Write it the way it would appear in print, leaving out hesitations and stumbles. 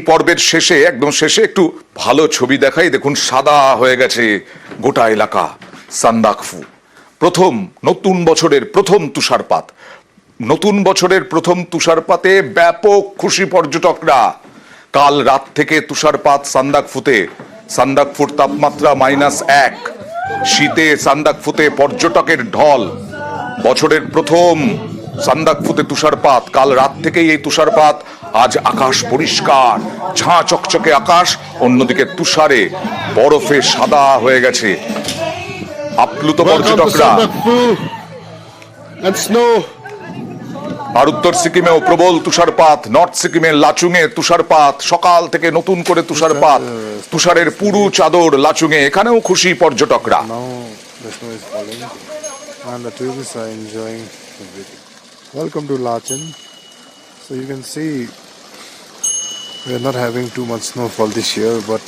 পর্বের শেষে, একদম শেষে একটু ভালো ছবি দেখাই। দেখুন, সাদা হয়ে গেছে গোটা এলাকা। সান্দাকফু, প্রথম নতুন বছরের প্রথম তুষারপাত। নতুন বছরের প্রথম তুষারপাতে ব্যাপক খুশি পর্যটকরা। কাল রাত থেকে তুষারপাত সান্দাকফুতে। সান্দাকফুর তাপমাত্রা -1। শীতে সান্দাকফুতে পর্যটকের ঢল। বছরের প্রথম সান্দাকফুতে তুষারপাত। কাল রাত থেকেই এই তুষারপাত। আজ আকাশ পরিষ্কার, ঝাঁ চকচকে আকাশ, অন্যদিকে তুষারে বরফে সাদা হয়ে গেছে। আপ্লুত পর্যটকরা। আর উত্তর সিকিমেও প্রবল তুষারপাত। নর্থ সিকিমের লাচুংয়ে তুষারপাত। সকাল থেকে নতুন করে তুষারপাত। তুষারের পুরু চাদর লাচুংয়ে। এখানেও খুশি পর্যটকরা। And the tourists are enjoying everything. Welcome to Lachin. So you can see we are not having too much snowfall this year, but